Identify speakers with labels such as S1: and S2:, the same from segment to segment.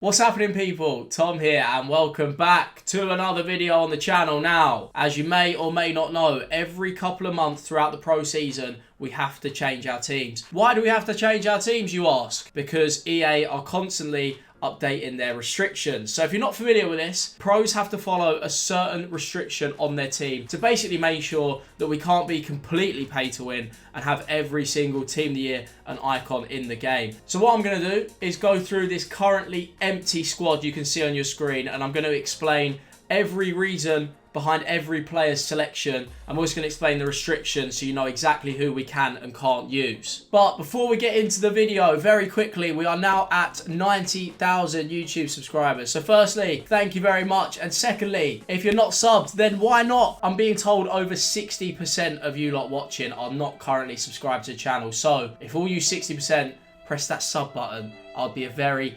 S1: What's happening, people? Tom here and welcome back to another video on the channel. Now, as you may or may not know, every couple of months throughout the pro season we have to change our teams. Why do we have to change our teams, you ask? Because EA are constantly updating their restrictions. So if you're not familiar with this, pros have to follow a certain restriction on their team to basically make sure that we can't be completely pay to win and have every single team of the year an icon in the game. So what I'm going to do is go through this currently empty squad you can see on your screen, and I'm going to explain every reason behind every player's selection. I'm also going to explain the restrictions so you know exactly who we can and can't use. But before we get into the video, very quickly, we are now at 90,000 YouTube subscribers. So firstly, thank you very much. And secondly, if you're not subbed, then why not? I'm being told over 60% of you lot watching are not currently subscribed to the channel. So if all you 60% press that sub button, I'll be a very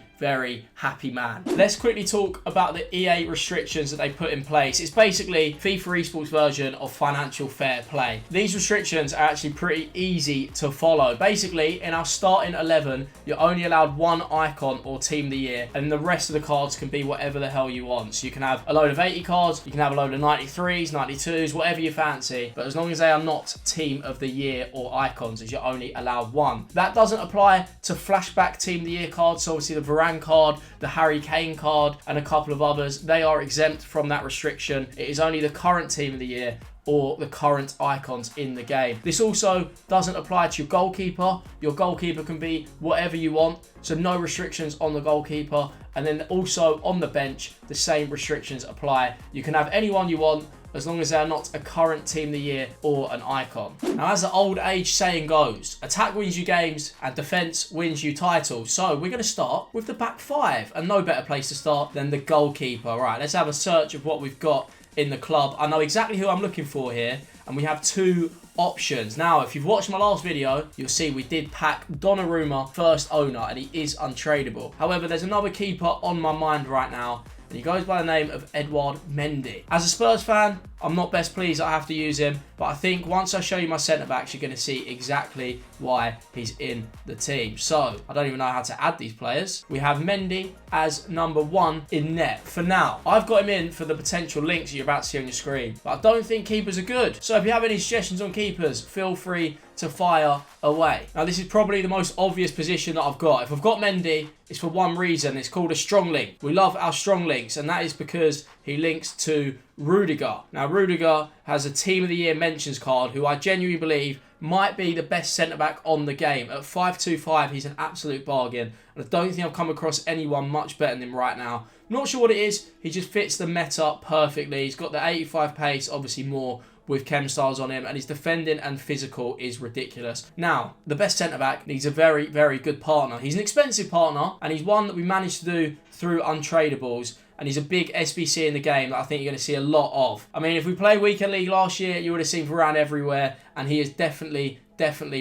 S1: happy man. Let's quickly talk about the EA restrictions that they put in place. It's basically FIFA eSports version of financial fair play. These restrictions are actually pretty easy to follow. Basically, in our starting 11, you're only allowed one icon or team of the year, and the rest of the cards can be whatever the hell you want. So you can have a load of 80 cards, you can have a load of 93s, 92s, whatever you fancy, but as long as they are not team of the year or icons, as you're only allowed one. That doesn't apply to flashback team of the year cards. So obviously the Varane card, the Harry Kane card, and a couple of others, they are exempt from that restriction. It is only the current team of the year or the current icons in the game. This also doesn't apply to your goalkeeper. Your goalkeeper can be whatever you want, so no restrictions on the goalkeeper. And then also on the bench, the same restrictions apply. You can have anyone you want, as long as they're not a current team of the year or an icon. Now, as the old age saying goes, attack wins you games and defense wins you titles. So we're going to start with the back five, and no better place to start than the goalkeeper. Right, let's have a search of what we've got in the club. I know exactly who I'm looking for here, and we have two options. Now, if you've watched my last video, you'll see we did pack Donnarumma first owner, and he is untradeable. However, there's another keeper on my mind right now, and he goes by the name of Edouard Mendy. As a Spurs fan, I'm not best pleased I have to use him, but I think once I show you my centre-backs, you're going to see exactly why he's in the team. So, I don't even know how to add these players. We have Mendy as number 1 in net. For now, I've got him in for the potential links you're about to see on your screen, but I don't think keepers are good. So if you have any suggestions on keepers, feel free to fire away. Now, this is probably the most obvious position that I've got. If I've got Mendy, it's for one reason. It's called a strong link. We love our strong links, and that is because he links to Rudiger. Now, Rudiger has a Team of the Year mentions card, who I genuinely believe might be the best centre-back on the game. At 5'2", he's an absolute bargain, and I don't think I've come across anyone much better than him right now. Not sure what it is. He just fits the meta perfectly. He's got the 85 pace, obviously more with chem styles on him, and his defending and physical is ridiculous. Now, the best centre-back needs a very good partner. He's an expensive partner, and he's one that we managed to do through untradables, and he's a big SBC in the game that I think you're going to see a lot of. I mean, if we played Weekend League last year, you would have seen Varane everywhere, and he is definitely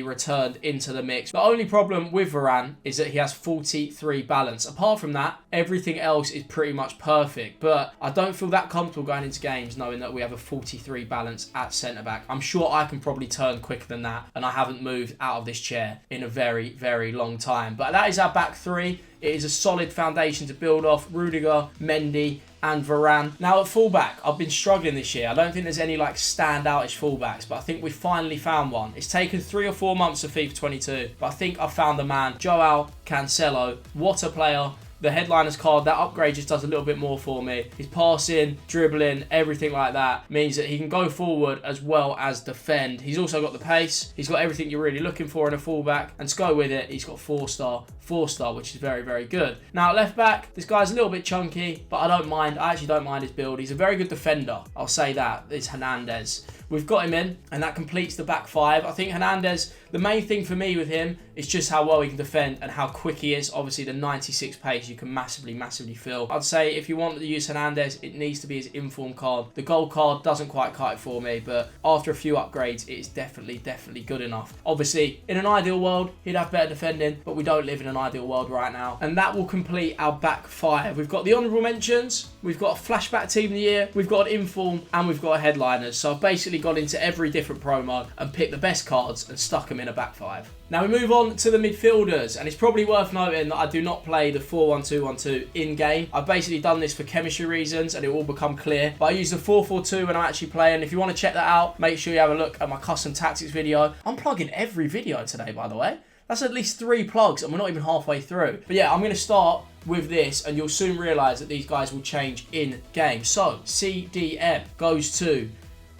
S1: returned into the mix. The only problem with Varane is that he has 43 balance. Apart from that, everything else is pretty much perfect. But I don't feel that comfortable going into games knowing that we have a 43 balance at centre-back. I'm sure I can probably turn quicker than that, and I haven't moved out of this chair in a very long time. But that is our back three. It is a solid foundation to build off. Rudiger, Mendy, and Varane. Now at fullback, I've been struggling this year. I don't think there's any like standoutish fullbacks, but I think we finally found one. It's taken 3 or 4 months of FIFA 22, but I think I found the man. Joao Cancelo. What a player. The headliners card, that upgrade just does a little bit more for me. His passing, dribbling, everything like that means that he can go forward as well as defend. He's also got the pace. He's got everything you're really looking for in a fullback. And to go with it, he's got 4-star, which is very good. Now at left back, this guy's a little bit chunky, but I don't mind. I actually don't mind his build. He's a very good defender. I'll say that. It's Hernandez. We've got him in, and that completes the back five. I think Hernandez, the main thing for me with him is just how well he can defend and how quick he is. Obviously, the 96 pace you can massively feel. I'd say if you want to use Hernandez, it needs to be his inform card. The gold card doesn't quite cut it for me, but after a few upgrades, it is definitely good enough. Obviously, in an ideal world, he'd have better defending, but we don't live in an ideal world right now. And that will complete our back five. We've got the honourable mentions, we've got a flashback team of the year, we've got an inform, and we've got a headliners. So I've basically gone into every different pro mode and picked the best cards and stuck them in a back five. Now we move on to the midfielders, and it's probably worth noting that I do not play the 4-1-2-1-2 in-game. I've basically done this for chemistry reasons, and it will become clear. But I use the 4-4-2 when I'm actually playing. If you want to check that out, make sure you have a look at my custom tactics video. I'm plugging every video today, by the way. That's at least 3 plugs, and we're not even halfway through. But yeah, I'm going to start with this, and you'll soon realise that these guys will change in-game. So, CDM goes to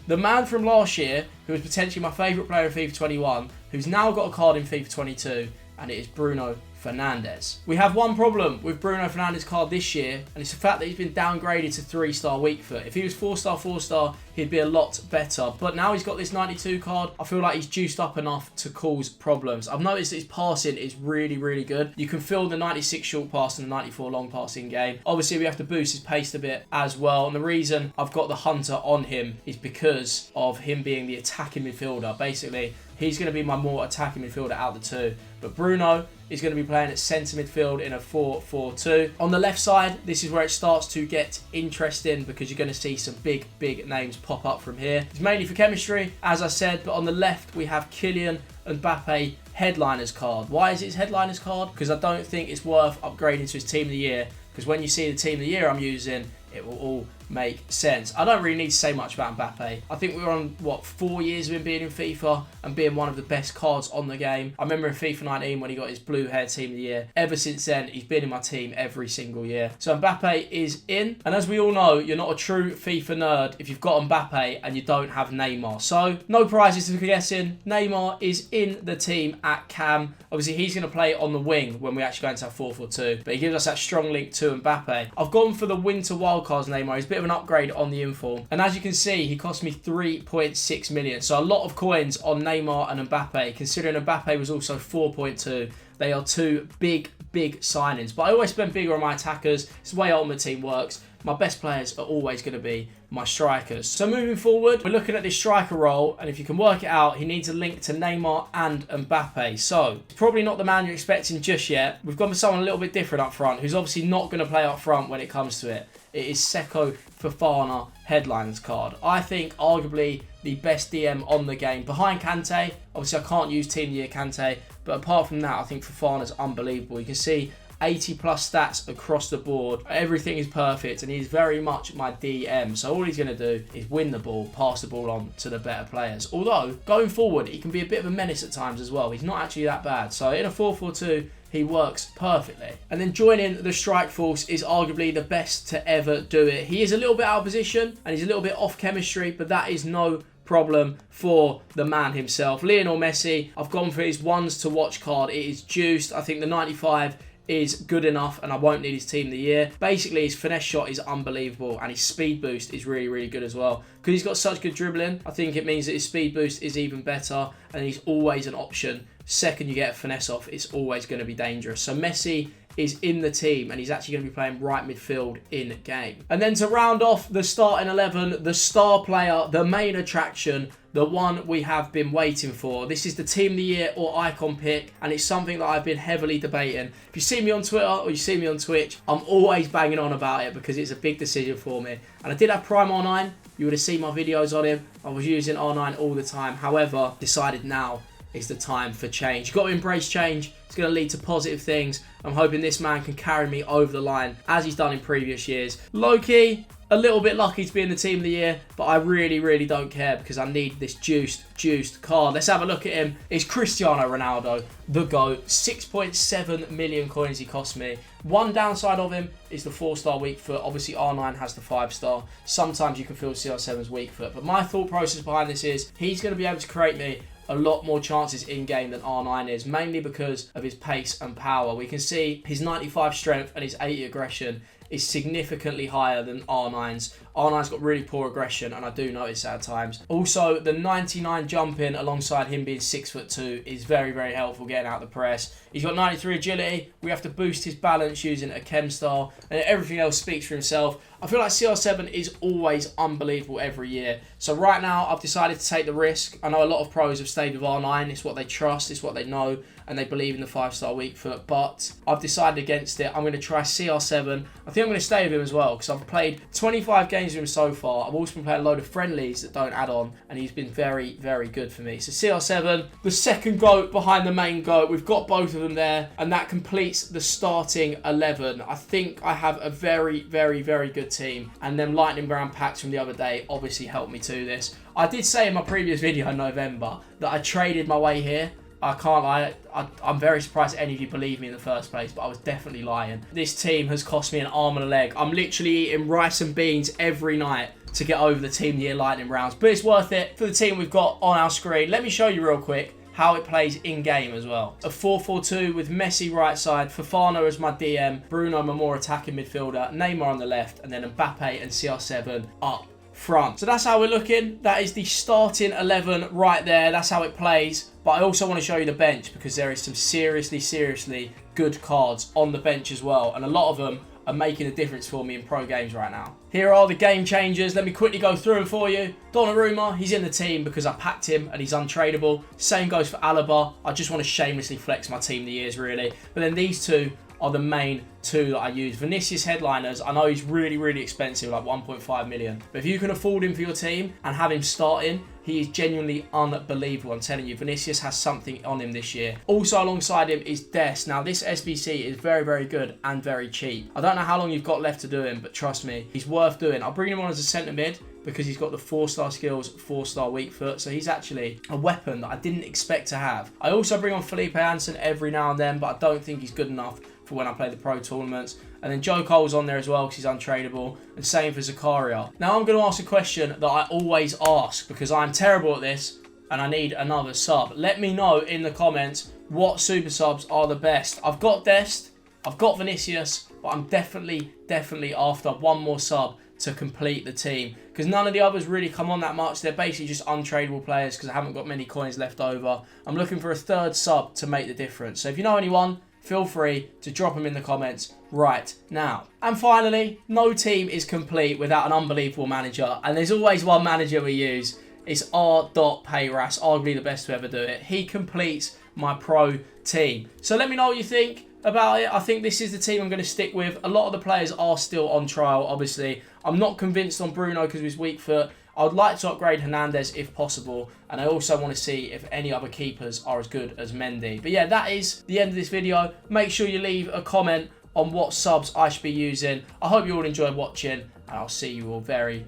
S1: the man from last year, who was potentially my favourite player in FIFA 21, who's now got a card in FIFA 22, and it is Bruno Fernandes. We have one problem with Bruno Fernandes' card this year, and it's the fact that he's been downgraded to 3-star weak foot. If he was 4-star, 4-star, he'd be a lot better. But now he's got this 92 card, I feel like he's juiced up enough to cause problems. I've noticed that his passing is really, really good. You can feel the 96 short pass and the 94 long pass in game. Obviously, we have to boost his pace a bit as well. And the reason I've got the Hunter on him is because of him being the attacking midfielder. Basically, he's going to be my more attacking midfielder out of the two. But Bruno is going to be playing at centre midfield in a 4-4-2. On the left side, this is where it starts to get interesting because you're going to see some big, big names pop up from here. It's mainly for chemistry, as I said, but on the left, we have Kylian Mbappe headliners card. Why is it his headliners card? Because I don't think it's worth upgrading to his team of the year, because when you see the team of the year I'm using, it will all make sense. I don't really need to say much about Mbappe. I think we were on, 4 years of him being in FIFA and being one of the best cards on the game. I remember in FIFA 19 when he got his blue hair team of the year. Ever since then, he's been in my team every single year. So Mbappe is in. And as we all know, you're not a true FIFA nerd if you've got Mbappe and you don't have Neymar. So no prizes to guessing. Neymar is in the team at cam. Obviously, he's going to play on the wing when we actually go into our 4-4-2. But he gives us that strong link to Mbappe. I've gone for the winter wildcards Neymar. He's a bit of an upgrade on the inform, and as you can see, he cost me 3.6 million, so a lot of coins on Neymar and Mbappe, considering Mbappe was also 4.2. They are two big signings, but I always spend bigger on my attackers. It's the way Ultimate Team works. My best players are always going to be my strikers. So moving forward, we're looking at this striker role, and if you can work it out, he needs a link to Neymar and Mbappe. So it's probably not the man you're expecting just yet. We've gone for someone a little bit different up front, who's obviously not going to play up front when it comes to it. It is Seko Fofana headliners card. I think arguably the best DM on the game, behind Kante. Obviously, I can't use Team of the Year Kante, but apart from that, I think Fofana's unbelievable. You can see 80 plus stats across the board. Everything is perfect, and he's very much my DM. So all he's going to do is win the ball, pass the ball on to the better players. Although, going forward, he can be a bit of a menace at times as well. He's not actually that bad. So in a 4-4-2, he works perfectly. And then joining the strike force is arguably the best to ever do it. He is a little bit out of position, and he's a little bit off chemistry, but that is no problem for the man himself. Lionel Messi, I've gone for his ones to watch card. It is juiced. I think the 95 is good enough, and I won't need his team of the year. Basically, his finesse shot is unbelievable, and his speed boost is really, really good as well. Because he's got such good dribbling, I think it means that his speed boost is even better, and he's always an option. Second you get a finesse off, it's always going to be dangerous. So Messi is in the team, and he's actually going to be playing right midfield in game. And then to round off the starting 11, the star player, the main attraction, the one we have been waiting for. This is the team of the year or icon pick, and it's something that I've been heavily debating. If you see me on Twitter or you see me on Twitch, I'm always banging on about it because it's a big decision for me. And I did have Prime R9. You would have seen my videos on him. I was using R9 all the time. However, decided now is the time for change. You've got to embrace change. It's going to lead to positive things. I'm hoping this man can carry me over the line as he's done in previous years. Low-key, a little bit lucky to be in the team of the year, but I really, really don't care because I need this juiced card. Let's have a look at him. It's Cristiano Ronaldo, the GOAT. 6.7 million coins he cost me. One downside of him is the 4-star weak foot. Obviously, R9 has the 5-star. Sometimes you can feel CR7's weak foot, but my thought process behind this is he's going to be able to create me a lot more chances in game than R9 is, mainly because of his pace and power. We can see his 95 strength and his 80 aggression is significantly higher than R9's. R9's got really poor aggression, and I do notice that at times. Also, the 99 jumping alongside him being 6'2" is very, very helpful getting out the press. He's got 93 agility. We have to boost his balance using a chem style, and everything else speaks for himself. I feel like CR7 is always unbelievable every year. So right now, I've decided to take the risk. I know a lot of pros have stayed with R9. It's what they trust. It's what they know. and they believe in the 5-star weak foot, but I've decided against it. I'm going to try CR7. I think I'm going to stay with him as well because I've played 25 games with him so far. I've also been playing a load of friendlies that don't add on, and he's been very, very good for me. So CR7, the second GOAT behind the main GOAT. We've got both of them there, and that completes the starting 11. I think I have a very, very, very good team, and them lightning round packs from the other day obviously helped me to this. I did say in my previous video in November that I traded my way here. I can't lie, I'm very surprised any of you believe me in the first place, but I was definitely lying. This team has cost me an arm and a leg. I'm literally eating rice and beans every night to get over the Team of the Year lightning rounds, but it's worth it for the team we've got on our screen. Let me show you real quick how it plays in-game as well. A 4-4-2 with Messi right side, Fofana as my DM, Bruno, my more attacking midfielder, Neymar on the left, and then Mbappe and CR7 up front. So that's how we're looking. That is the starting 11 right there. That's how it plays. But I also want to show you the bench because there is some seriously good cards on the bench as well. And a lot of them are making a difference for me in pro games right now. Here are the game changers. Let me quickly go through them for you. Donnarumma, he's in the team because I packed him and he's untradeable. Same goes for Alaba. I just want to shamelessly flex my team of the years really. But then these two are the main two that I use. Vinicius headliners, I know he's really expensive, like 1.5 million. But if you can afford him for your team and have him starting, he is genuinely unbelievable. I'm telling you, Vinicius has something on him this year. Also alongside him is Dest. Now this SBC is very good and very cheap. I don't know how long you've got left to do him, but trust me, he's worth doing. I'll bring him on as a centre mid because he's got the 4-star skills, 4-star weak foot. So he's actually a weapon that I didn't expect to have. I also bring on Felipe Anderson every now and then, but I don't think he's good enough for when I play the pro tournaments. And then Joe Cole's on there as well because he's untradeable. And same for Zakaria. Now I'm going to ask a question that I always ask because I'm terrible at this and I need another sub. Let me know in the comments what super subs are the best. I've got Dest, I've got Vinicius, but I'm definitely after one more sub to complete the team because none of the others really come on that much. They're basically just untradeable players because I haven't got many coins left over. I'm looking for a third sub to make the difference. So if you know anyone, feel free to drop them in the comments right now. And finally, no team is complete without an unbelievable manager. And there's always one manager we use. It's R.Payras, arguably the best to ever do it. He completes my pro team. So let me know what you think about it. I think this is the team I'm going to stick with. A lot of the players are still on trial, obviously. I'm not convinced on Bruno because of his weak foot. I would like to upgrade Hernandez if possible, and I also want to see if any other keepers are as good as Mendy. But yeah, that is the end of this video. Make sure you leave a comment on what subs I should be using. I hope you all enjoyed watching, and I'll see you all very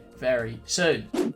S1: soon.